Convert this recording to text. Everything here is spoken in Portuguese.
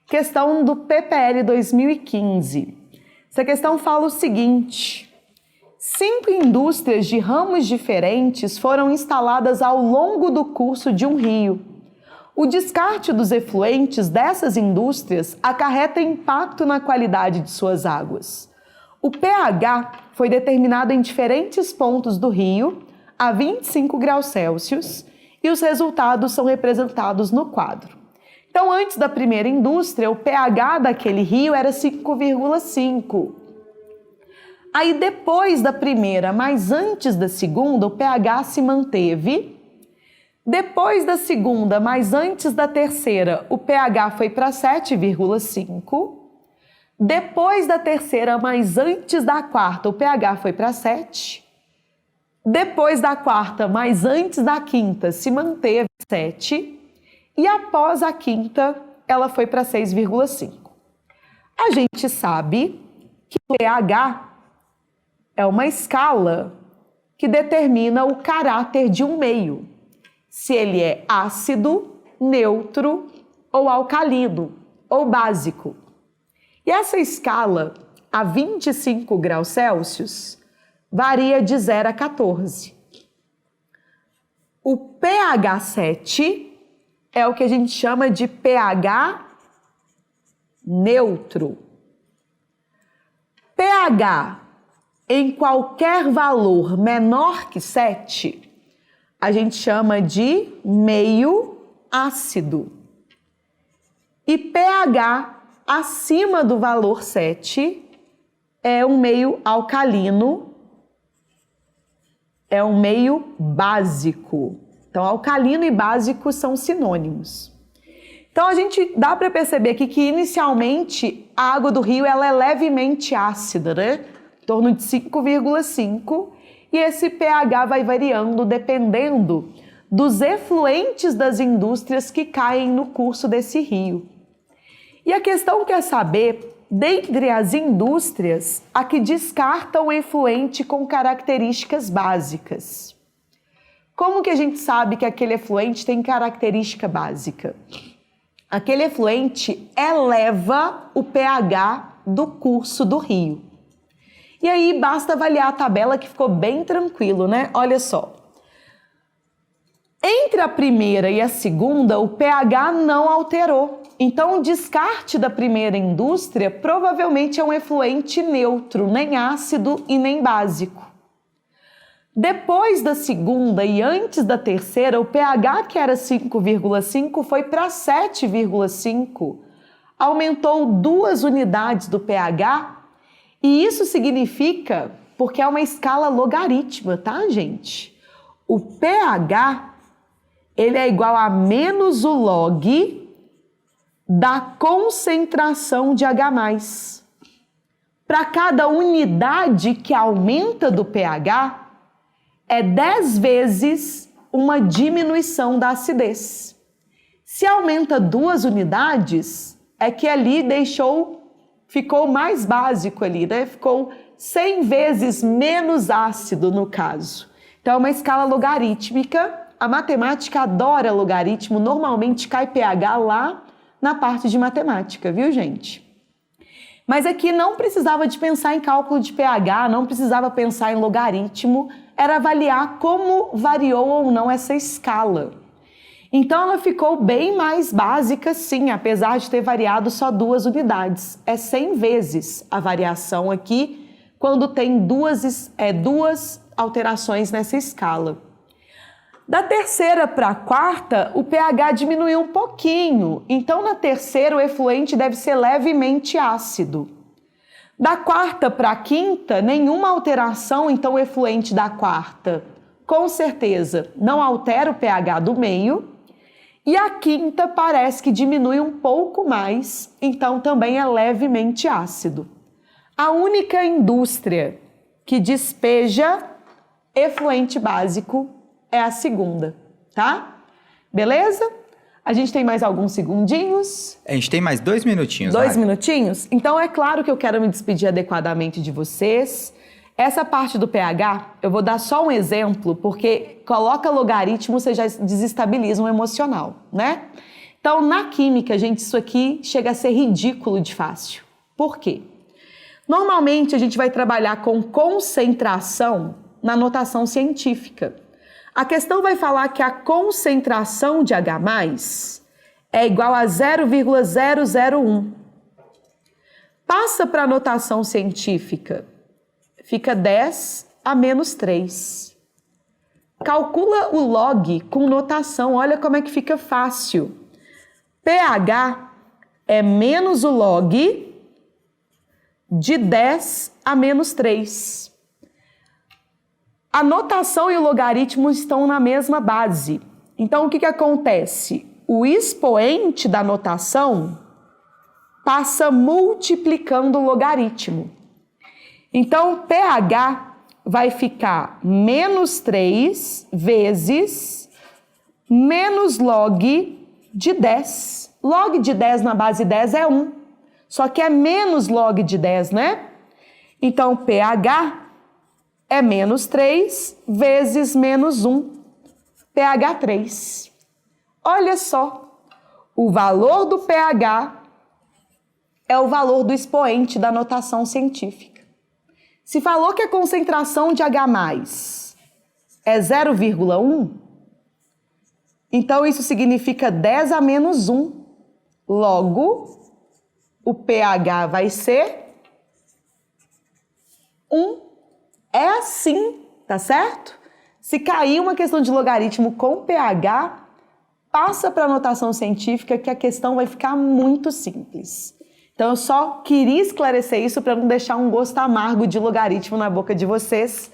Questão do PPL 2015. Essa questão fala o seguinte: 5 indústrias de ramos diferentes foram instaladas ao longo do curso de um rio. O descarte dos efluentes dessas indústrias acarreta impacto na qualidade de suas águas. O pH foi determinado em diferentes pontos do rio a 25 graus Celsius e os resultados são representados no quadro. Então, antes da primeira indústria, o pH daquele rio era 5,5. Aí, depois da primeira, mas antes da segunda, o pH se manteve. Depois da segunda, mas antes da terceira, o pH foi para 7,5. Depois da terceira, mas antes da quarta, o pH foi para 7. Depois da quarta, mas antes da quinta, se manteve 7. E após a quinta, ela foi para 6,5. A gente sabe que o pH é uma escala que determina o caráter de um meio. Se ele é ácido, neutro ou alcalino ou básico. E essa escala, a 25 graus Celsius, varia de 0 a 14. O pH 7 é o que a gente chama de pH neutro. pH em qualquer valor menor que 7, a gente chama de meio ácido. E pH acima do valor 7 é um meio alcalino, é um meio básico. Então, alcalino e básico são sinônimos. Então, a gente dá para perceber aqui que, inicialmente, a água do rio ela é levemente ácida, né? Em torno de 5,5. E esse pH vai variando dependendo dos efluentes das indústrias que caem no curso desse rio. E a questão quer saber, dentre as indústrias, a que descartam o efluente com características básicas. Como que a gente sabe que aquele efluente tem característica básica? Aquele efluente eleva o pH do curso do rio. E aí basta avaliar a tabela que ficou bem tranquilo, né? Olha só. Entre a primeira e a segunda, o pH não alterou. Então, o descarte da primeira indústria provavelmente é um efluente neutro, nem ácido e nem básico. Depois da segunda e antes da terceira, o pH, que era 5,5, foi para 7,5. Aumentou 2 unidades do pH. E isso significa, porque é uma escala logarítmica, tá, gente? O pH, ele é igual a menos o log da concentração de H+. Para cada unidade que aumenta do pH, é 10 vezes uma diminuição da acidez. Se aumenta 2 unidades, é que ali ficou mais básico ali, né? Ficou 100 vezes menos ácido no caso. Então, é uma escala logarítmica. A matemática adora logaritmo. Normalmente cai pH lá na parte de matemática, viu, gente? Mas aqui não precisava de pensar em cálculo de pH, não precisava pensar em logaritmo. Era avaliar como variou ou não essa escala. Então, ela ficou bem mais básica, sim, apesar de ter variado só 2 unidades. É 100 vezes a variação aqui, quando tem duas alterações nessa escala. Da terceira para a quarta, o pH diminuiu um pouquinho. Então, na terceira, o efluente deve ser levemente ácido. Da quarta para a quinta, nenhuma alteração, então o efluente da quarta, com certeza, não altera o pH do meio. E a quinta parece que diminui um pouco mais, então também é levemente ácido. A única indústria que despeja efluente básico é a segunda, tá? Beleza? A gente tem mais alguns segundinhos? A gente tem mais 2 minutinhos. 2 minutinhos? Então é claro que eu quero me despedir adequadamente de vocês. Essa parte do pH, eu vou dar só um exemplo, porque coloca logaritmo, você já desestabiliza um emocional, né? Então, Então, na química, gente, isso aqui chega a ser ridículo de fácil. Por quê? Normalmente, a gente vai trabalhar com concentração na notação científica. A questão vai falar que a concentração de H+, é igual a 0,001. Passa para a notação científica, fica 10 a menos 3. Calcula o log com notação, olha como é que fica fácil. pH é menos o log de 10 a menos 3. A notação e o logaritmo estão na mesma base. Então, o que acontece? O expoente da notação passa multiplicando o logaritmo. Então, pH vai ficar menos 3 vezes menos log de 10. Log de 10 na base 10 é 1. Só que é menos log de 10, né? Então, pH é menos 3 vezes menos 1. pH 3. Olha só, o valor do pH é o valor do expoente da notação científica. Se falou que a concentração de H+ é 0,1, então isso significa 10 a menos 1. Logo, o pH vai ser 1. É assim, tá certo? Se cair uma questão de logaritmo com pH, passa para a notação científica que a questão vai ficar muito simples. Então, eu só queria esclarecer isso para não deixar um gosto amargo de logaritmo na boca de vocês.